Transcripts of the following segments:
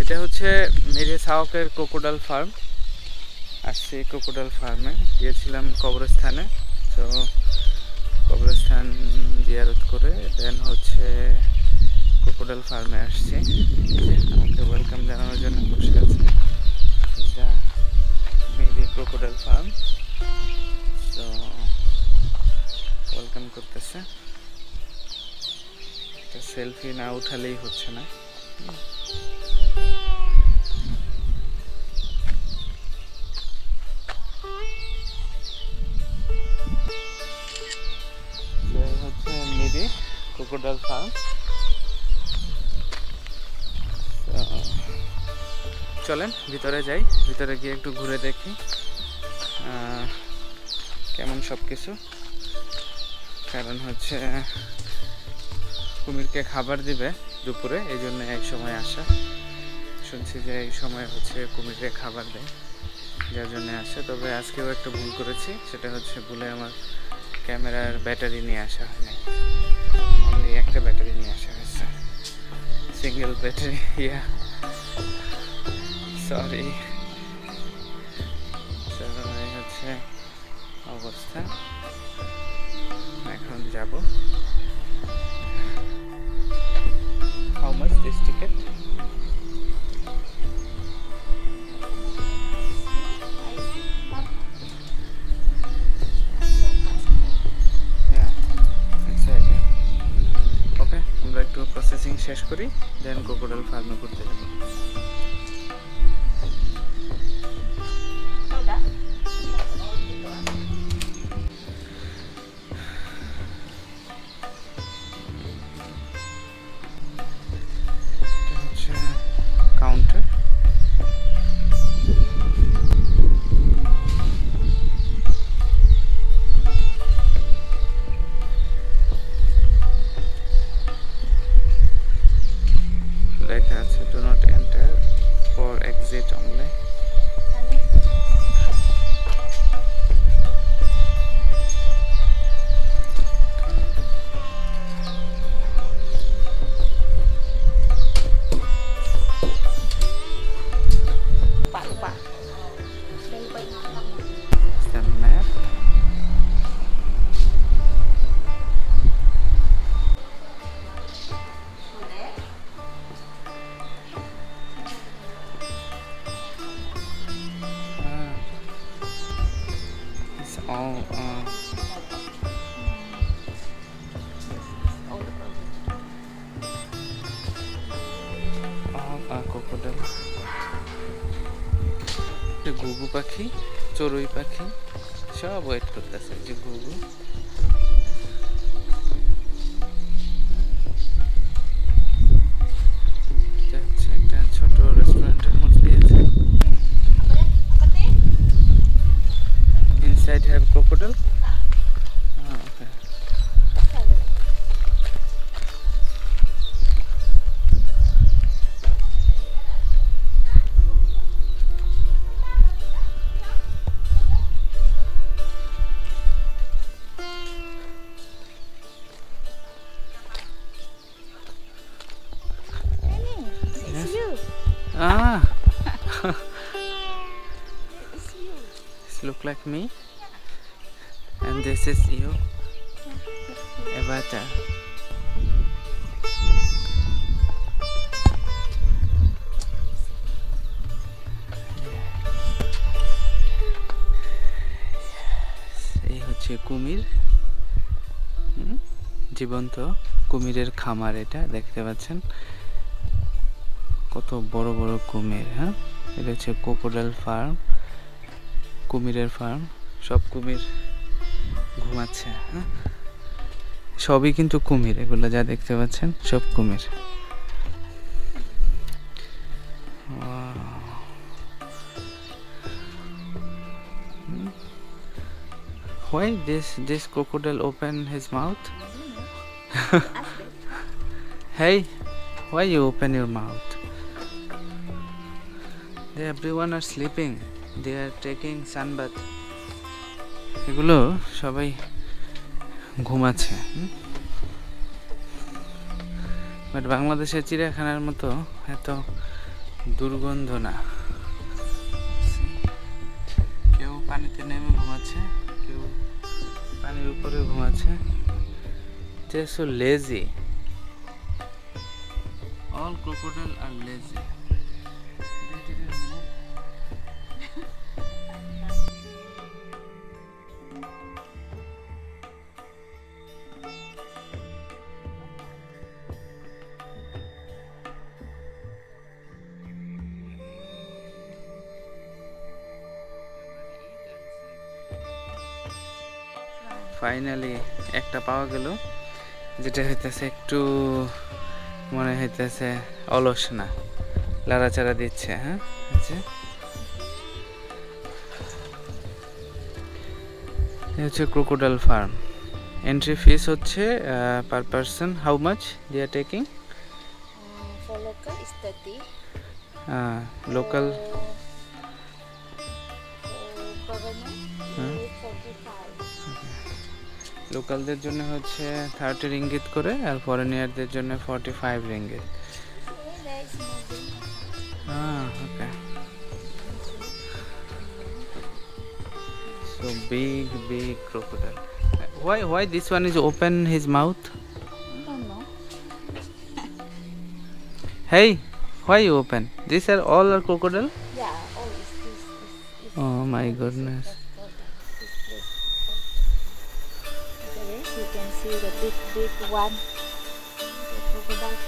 এটা হচ্ছে মেরে সাওকের ক্রোকোডাইল ফার্ম। আসছি ক্রোকোডাইল ফার্মে, গিয়েছিলাম কবরস্থানে। তো কবরস্থান জিয়ারত করে দেন হচ্ছে ক্রোকোডাইল ফার্মে আসছি। আমাকে ওয়েলকাম জানানোর জন্য বসে আছে মেরে ক্রোকোডাইল ফার্ম। তো ওয়েলকাম করতেছে। সেলফি না উঠালেই হচ্ছে না। হচ্ছে মিরি ক্রোকোডাইল ফার্ম। চলেন ভিতরে যাই, ভিতরে গিয়ে একটু ঘুরে দেখি কেমন সব কিছু। কারণ হচ্ছে কুমিরকে খাবার দিবে দুপুরে, এই জন্য এই সময় আসা। শুনছি যে এই সময় হচ্ছে কুমিরকে খাবার দেয়, যার জন্য আসে। তবে আজকেও একটা ভুল করেছি, সেটা হচ্ছে ভুলে আমার ক্যামেরার ব্যাটারি নিয়ে আসা হয়নি। অনলি একটা ব্যাটারি নিয়ে আসা হয়েছে, সিঙ্গেল ব্যাটারি। Yeah sorry. এই হচ্ছে অবস্থা। এখন যাব। How much this ticket? Okay, আমরা একটু প্রসেসিং শেষ করি, দেন ক্রোকোডাইল ফার্মে ঘুরতে যাব। কাউন্টার। লেখা আছে do not enter, for exit only. Crocodile, ঘুঘু পাখি, চড়ুই পাখি সব ওয়েট করতেছে। যে ঘুঘু, একটা ছোট রেস্টুরেন্টের মধ্যে আছে। Inside have crocodile. Okay. This look like me, and this is you, Avatar. এই হচ্ছে কুমির, জীবন্ত কুমিরের খামার। এটা দেখতে পাচ্ছেন কত বড় বড় কুমির। হ্যাঁ, এটা হচ্ছে ক্রোকোডাইল ফার্ম, কুমিরের ফার্ম। সব কুমির ঘুমাচ্ছে। হ্যাঁ, সবই কিন্তু কুমির, এগুলো যা দেখতে পাচ্ছেন সব কুমির। Why this crocodile open his mouth? Hey, why you open your mouth? Everyone are sleeping. They are taking sunbath. এগুলো সবাই ঘুমাচ্ছে। বাট বাংলাদেশের চিড়িয়াখানার মতো এত দুর্গন্ধ না। কেউ পানিতে নেমে ঘুমাচ্ছে, কেউ পানির উপরে ঘুমাচ্ছে। They are so lazy. All crocodiles are lazy. They didn't move. Finally একটা পাওয়া গেল, যেটা হইতেছে একটু মনে হইতেছে অলস না, লাড়াচাড়া দিচ্ছে। হ্যাঁ, আচ্ছা, হচ্ছে ক্রোকোডাইল ফার্ম। এন্ট্রি ফিস হচ্ছে per person how much they are taking? For local is 30. Local For foreigner is 45. লোকালদের জন্য হচ্ছে 30 রিঙ্গিত করে, আর ফরেনিয়ারদের জন্য 45 ringgit. There is moving. Okay. So big crocodile. Why this one is open his mouth? I don't know. Hey, why you open? These are all are crocodile? Yeah, all is this. Oh my goodness. Okay, you can see the big one. The crocodile.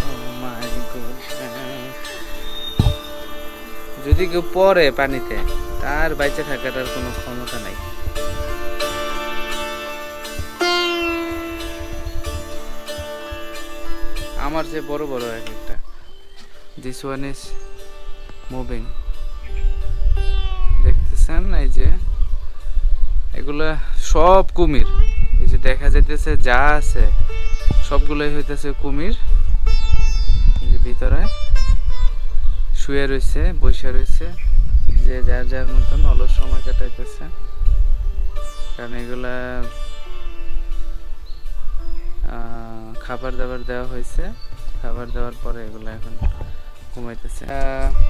Oh my goodness. যদি কেউ পড়ে পানিতে, তার বাইচে থাকার আর কোনো ক্ষমতা নাই। আমার যে বড় বড় এক একটা। This one is moving. দেখতেছেন এই যে এগুলা সব কুমির। এই যে দেখা যাইতেছে যা আছে সবগুলোই হইতেছে কুমির। এই যে ভিতরে শুয়ে রয়েছে, বসে রয়েছে, যে যার যার মতন অলস সময় কাটাইতেছে। কারণ এগুলা খাবার দাবার দেওয়া হয়েছে, খাবার দেওয়ার পরে এগুলা এখন ঘুমাইতেছে।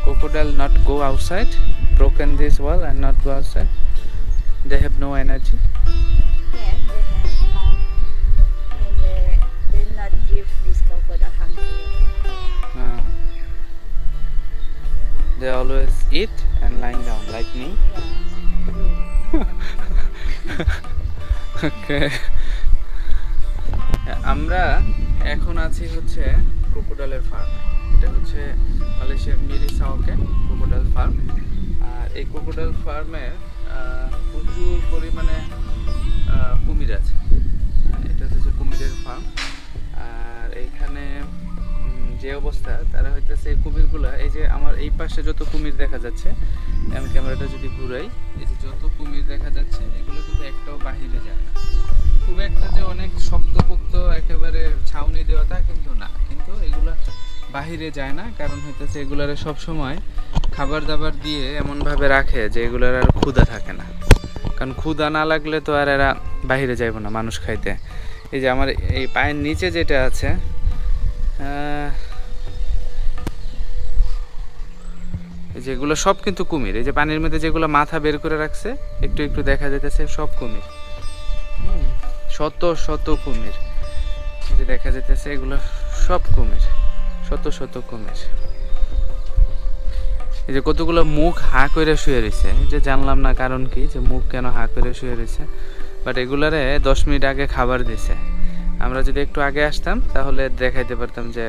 Crocodile not go outside, broken this wall and not go outside. They have no energy. Yeah, they have and they not give this crocodile hungry. They always eat and lying down like me. Yeah. Okay. আমরা এখন আছি হচ্ছে ক্রোকোডাইলের ফার্মে। এটা হচ্ছে মালয়েশিয়ার মিরি সাওকে crocodile farm. আর এই ক্রোকোডাইল ফার্মে প্রচুর পরিমাণে কুমির আছে। এটা হচ্ছে কুমিরের ফার্ম। আর এইখানে যে অবস্থা, তারা হইতেছে এই কুমিরগুলা, এই যে আমার এই পাশে যত কুমির দেখা যাচ্ছে, আমি ক্যামেরাটা যদি ঘুরাই, এই যে যত কুমির দেখা যাচ্ছে, এগুলো কিন্তু একটাও বাহিরে যায় না। খুব একটা যে অনেক শক্তপোক্ত একেবারে ছাউনি দেওয়া তা কিন্তু না, কিন্তু এগুলা বাহিরে যায় না। কারণ হইতেছে এগুলারে সব সময় খাবার দাবার দিয়ে এমনভাবে রাখে যে এগুলার আর ক্ষুধা থাকে না। কারণ ক্ষুধা না লাগলে তো আর এরা বাহিরে যাইব না মানুষ খাইতে। এই যে আমার এই পায়ের নিচে যেটা আছে, যেগুলো সব কিন্তু কুমির। এই যে পানির মধ্যে যেগুলো মাথা বের করে রাখছে, একটু একটু দেখা যাইতেছে, সব কুমির। শত শত কুমির যে দেখা যাইতেছে, এগুলো সব কুমির, শত শত কুমির। এই যে কতগুলো মুখ হা করে শুয়ে রয়েছে, এই যে জানলাম না কারণ কি, যে মুখ কেন হা করে শুয়ে রয়েছে। বাট এগুলারে 10 মিনিট আগে খাবার দিছে। আমরা যদি একটু আগে আসতাম তাহলে দেখাইতে পারতাম যে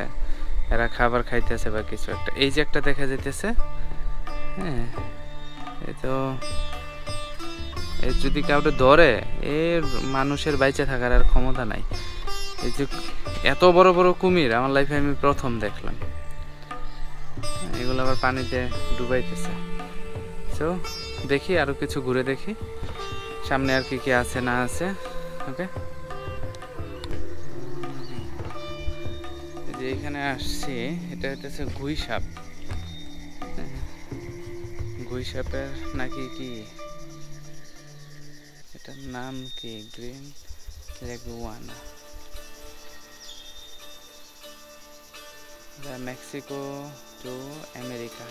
এরা খাবার খাইতেছে বা কিছু একটা। এই যে একটা দেখা যাইতেছে, হ্যাঁ, এই তো যদি কাউকে ধরে, এর মানুষের বাইচে থাকার আর ক্ষমতা নাই। এই যে এত বড় বড় কুমির আমার লাইফে আমি প্রথম দেখলাম। এগুলো আবার পানিতে ডুবাইতেছে। তো দেখি আরো কিছু ঘুরে দেখি সামনে আর কি কি আছে না আছে। ওকে, যে এখানে আসছি, এটা হইতেছে গুই সাপ। গুই সাপের নাকি কি, এটার নাম কি, green iguana. Mexico to America.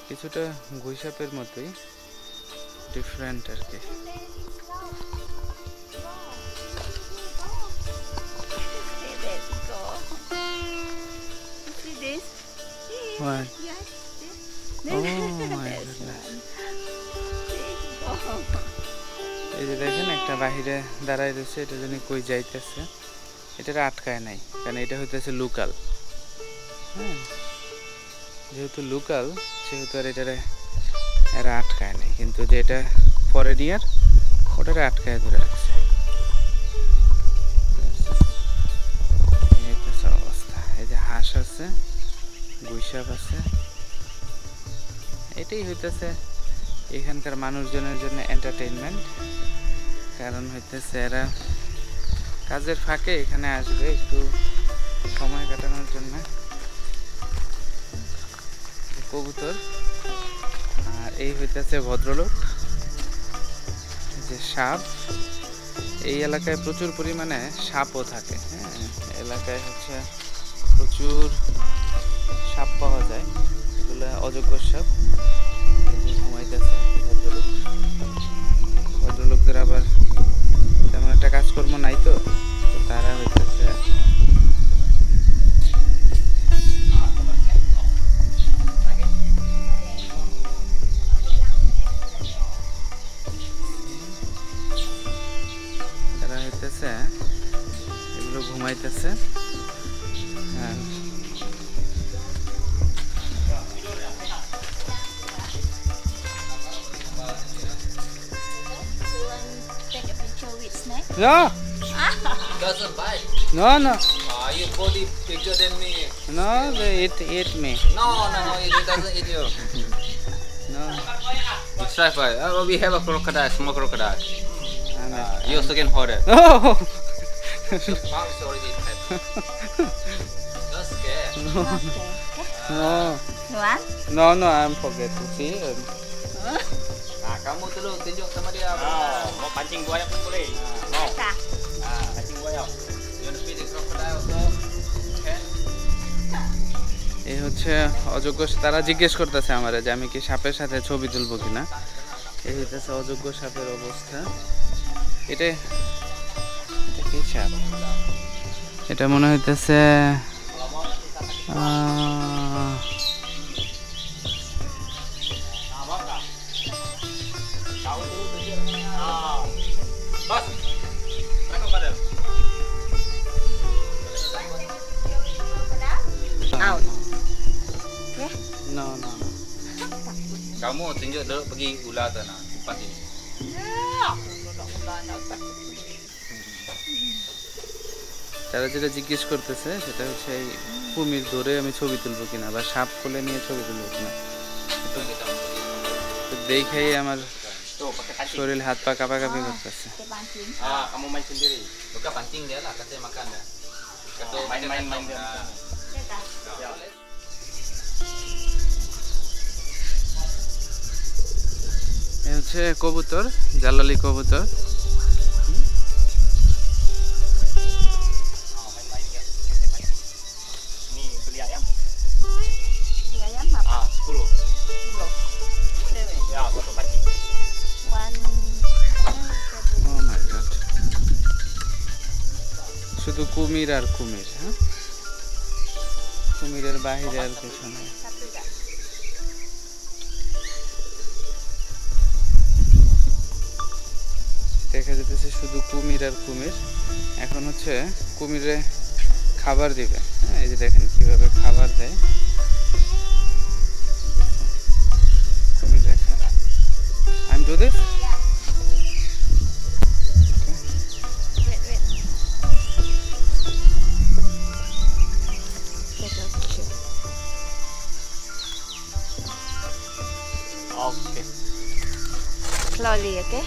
কিছুটা গুইসাপের মতোই, ডিফারেন্ট আর কি। Let's go. You see this? What? Yes. Oh This. my This goodness. one. Let's go. এই যে দেখেন একটা বাহিরে দাঁড়ায় রয়েছে, এটা জানি কই যাইতেছে, এটারে আটকায় নাই, কারণ এটা হইতেছে লোকাল। হ্যাঁ, যেহেতু লোকাল সেহেতু আর এটারে এরা আটকায় নাই, কিন্তু যেটা ফরেনিয়ার ওটারে আটকায় ধরে রাখছে। এই হইতেছে অবস্থা। এই যে হাঁস আছে, গুইসাপ আছে, এটাই হইতেছে এখানকার মানুষজনের জন্য এন্টারটেইনমেন্ট। কারণ হইতেছে এরা কাজের ফাঁকে এখানে আসবে একটু সময় কাটানোর জন্য। কবুতর আর এই হইতেছে ভদ্রলোক। যে সাপ, এই এলাকায় প্রচুর পরিমাণে সাপও থাকে। হ্যাঁ, এলাকায় হচ্ছে প্রচুর সাপ পাওয়া যায়, এগুলো অযোগ্য সাপ। ঘুমাইতেছে ভদ্রলোক। ভদ্রলোকদের আবার তেমন একটা কাজকর্ম নাই, তো তারা হইতেছে এগুলো ঘুমাইতেছে। আর Take a picture with snake. no Doesn't bite. no no Your body bigger than me. no, they eat me. No, it doesn't eat you. No, It's try for it. We have a crocodile, small crocodile. You also can hold it. oh Mouth is already fat. Don't scare. no Luan? no no, I'm forget to see. Kamu dulu tunjuk sama dia. Mau pancing buaya pun boleh. Mau Asa? pancing buaya. You want to feed the crocodile also? Can? এই হচ্ছে অযোগ্য। তারা জিজ্ঞেস করতেছে আমার যে আমি কি সাপের সাথে ছবি তুলবো কিনা। এই হইতেছে অযোগ্য সাপের অবস্থা। এটা কি সাপ? এটা মনে হইতেছে Bos. Crocodile. Out. no no no. Kamu tunjuk dulu pergi ular sana. Tempat ini. তারা যেটা জিজ্ঞেস করতেছে সেটা হচ্ছে এই কুমির ধরে আমি ছবি তুলবো কিনা বা সাপ কোলে নিয়ে ছবি তুলবো কিনা। তো দেখেই আমার Tuh pakai pancing. শরীর হাত পা কাঁপাকাঁপি করতেছে। Kita pancing. Kamu main sendiri. Bukan pancing dia lah, katanya makan dah. Kata Main dia. এই হচ্ছে কবুতর, জালালি কবুতর। Main dia. Ni beli ayam. Dia ayam apa? 10. Ya, satu pancing. One. Oh my God. শুধু কুমির আর কুমির। হ্যাঁ, কুমিরের বাহিরে আর কিছু নেই। Satu dah. দেখা যেতেছে শুধু কুমির আর কুমির। এখন হচ্ছে কুমিরে খাবার দিবে। হ্যাঁ, এই যে দেখেন কিভাবে খাবার দেয়। কুমির দেখা আমি do this? Wait. Take a picture. Oke. Slowly, okay?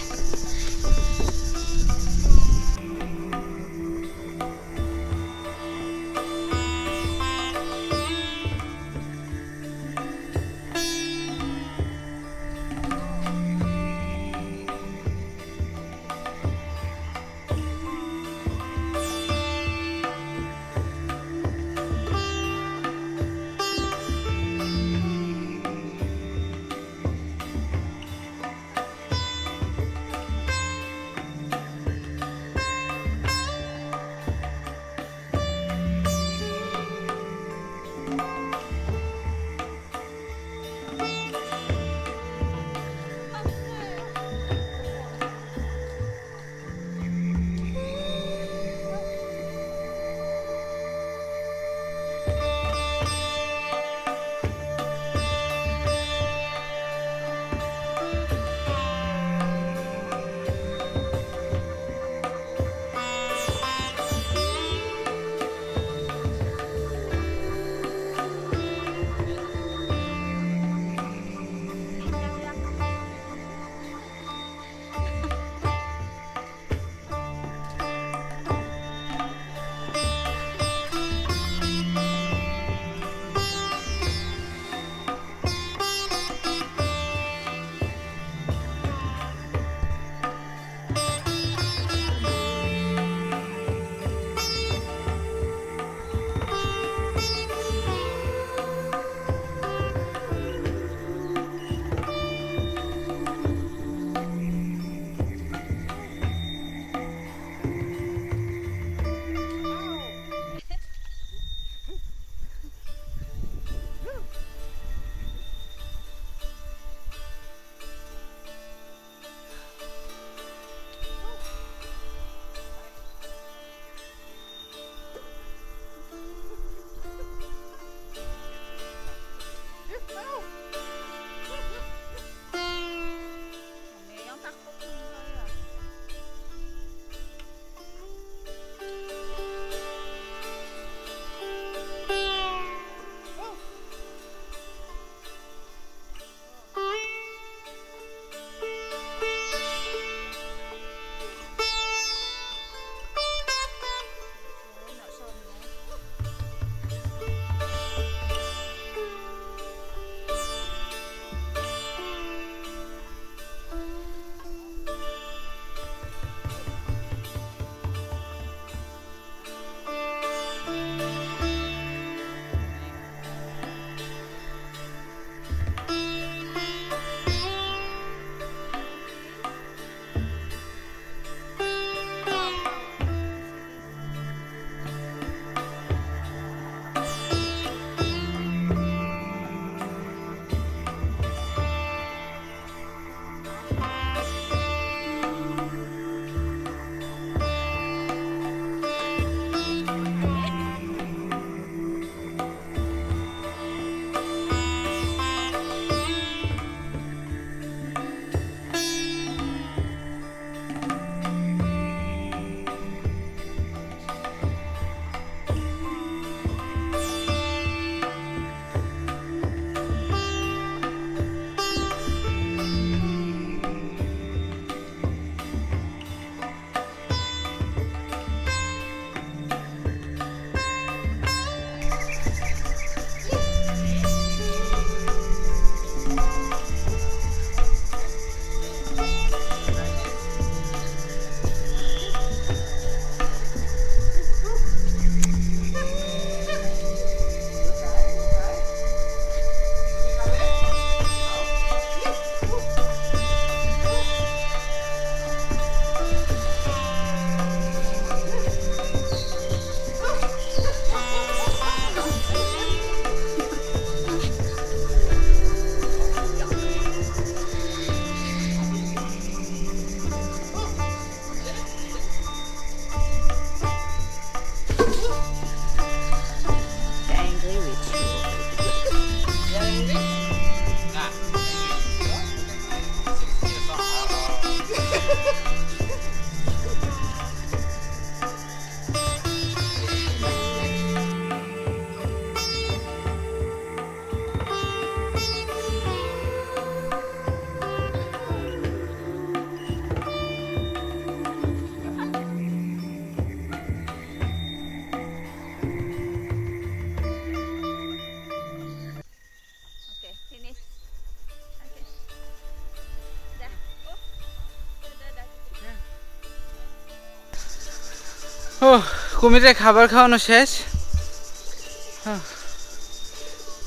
ও কুমিরে খাবার খাওয়ানো শেষ।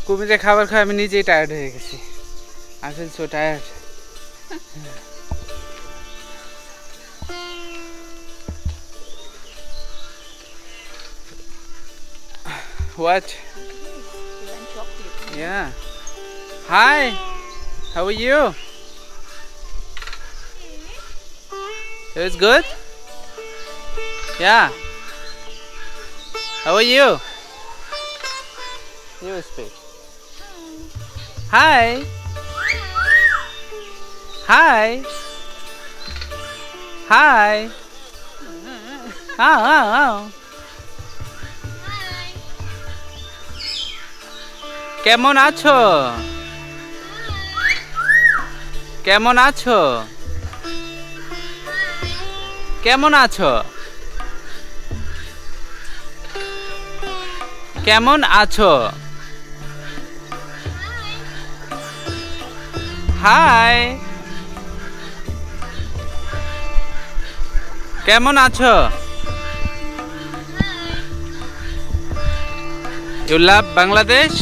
কুমিরে খাবার খাওয়া আমি নিজেই টায়ার্ড হয়ে গেছি। I feel so tired. What? You want chocolate? Yeah. Hi. How are you? It was good? Yeah. How are you? You speak. Hi. Hi. Hi. Oh. কেমন আছো? কেমন আছো? কেমন আছো? কেমন আছো? হাই। কেমন আছো? You love Bangladesh?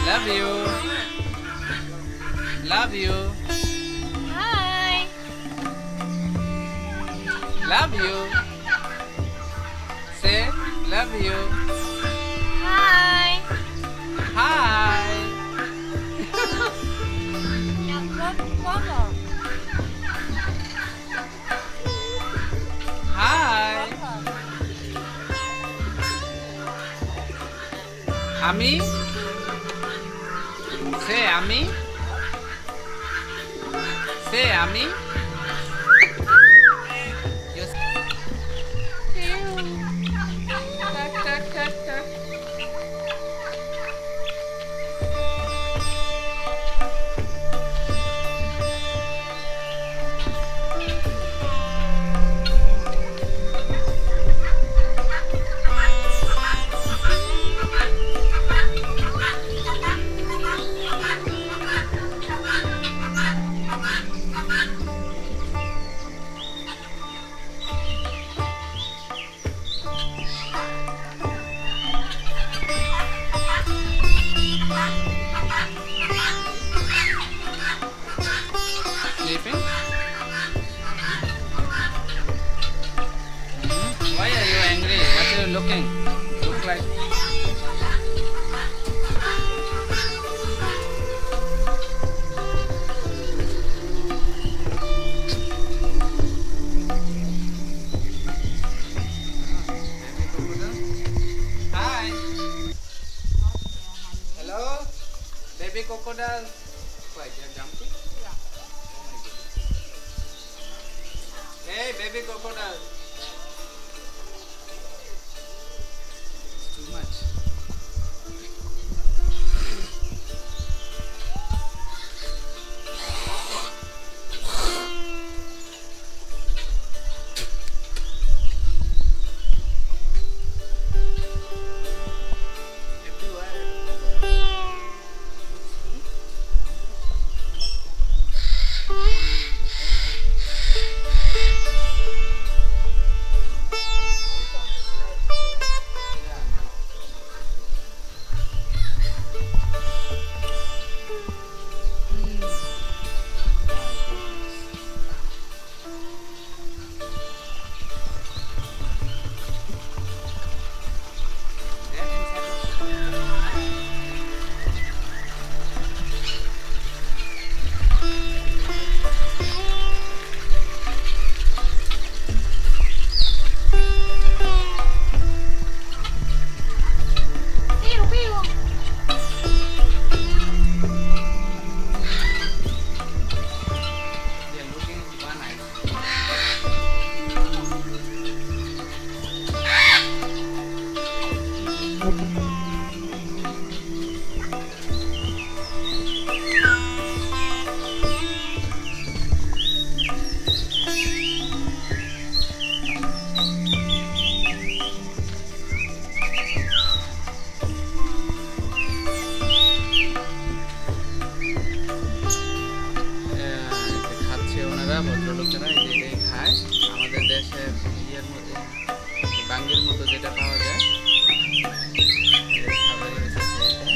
Love you. Love you. Hi. Love you. Say love you. Hi. Hi. Hi. আমি সে আমি সে আমি sleeping? Why are you angry? What are you looking? Look like Hi. Hello, baby crocodile. Why, they're jumping? Oh my goodness. Hey, baby crocodile. It's too much. ভদ্রলোকেরা এই যে এটাই খায়। আমাদের দেশে ইয়ের মধ্যে বাঙ্গির মতো যেটা পাওয়া যায় এদের খাবারই হচ্ছে এটা।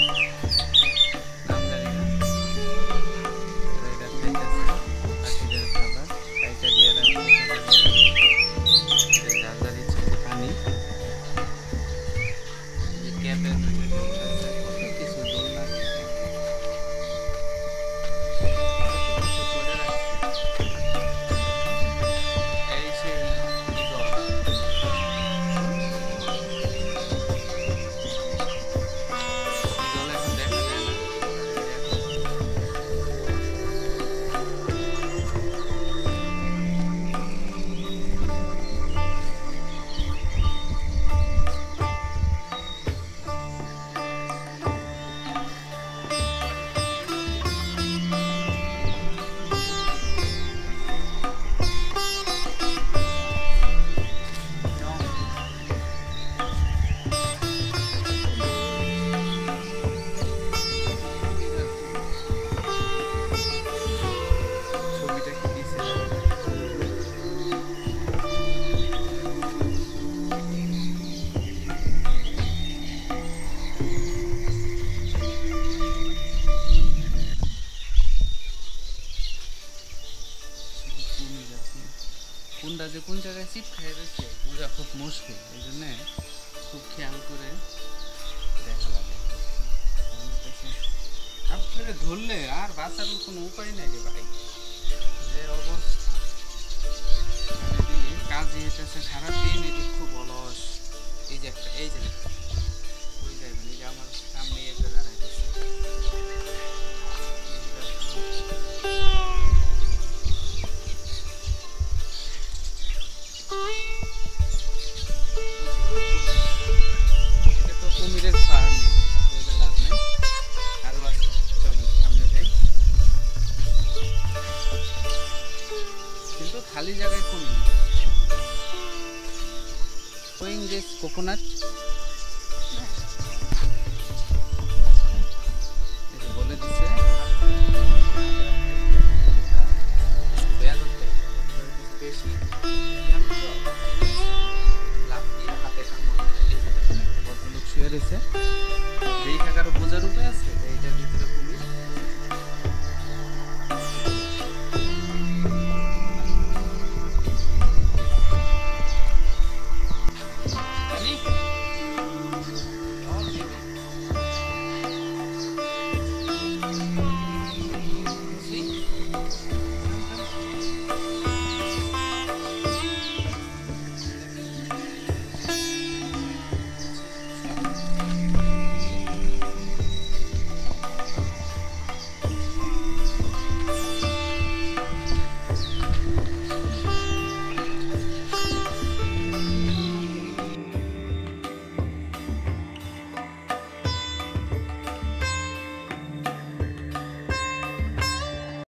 নাম জানি না। এরা এটা খাইতেছে, পাখিদের খাবার খাইতে দিয়ে রাখছে, খাবার দিয়ে রাখছে। এই যার যার ইচ্ছে পানি, এই যে ক্যাপের ভিতরে উঠেছে, কত কিছু দোলনা, কত কিছু করে রাখছে। এই সেই ঈগল। ঈগল এখন দেখা যায় না। ছবিটা কি দিছে? কোনটা যে কোন জায়গায় চিপ খেয়ে রয়েছে বোঝা খুব মুশকিল, এই জন্য খুব খেয়াল করে দেখা লাগে। আপনাকে ধরলে আর বাঁচার কোনো উপায় নেই রে ভাই, যে অবস্থা। কাজে এসেছে সারাদিন, এটি খুব অলস। এই যে একটা, এই যে ওই যাইবেন, এই যে আমার সামনে একটা দাঁড়াইতেছে। এটা তো কুমিরের ফার্ম, বলে লাভ নাই। আরো আছে, চলেন সামনে যাই। কিন্তু খালি জায়গায় কুমির। Showing this coconut. এই যে বলে দিছে বেশি লাভ দিয়ে হাতে কামড়। এই যে দেখুন, একটা ভদ্রলোক শুয়ে রয়েছে।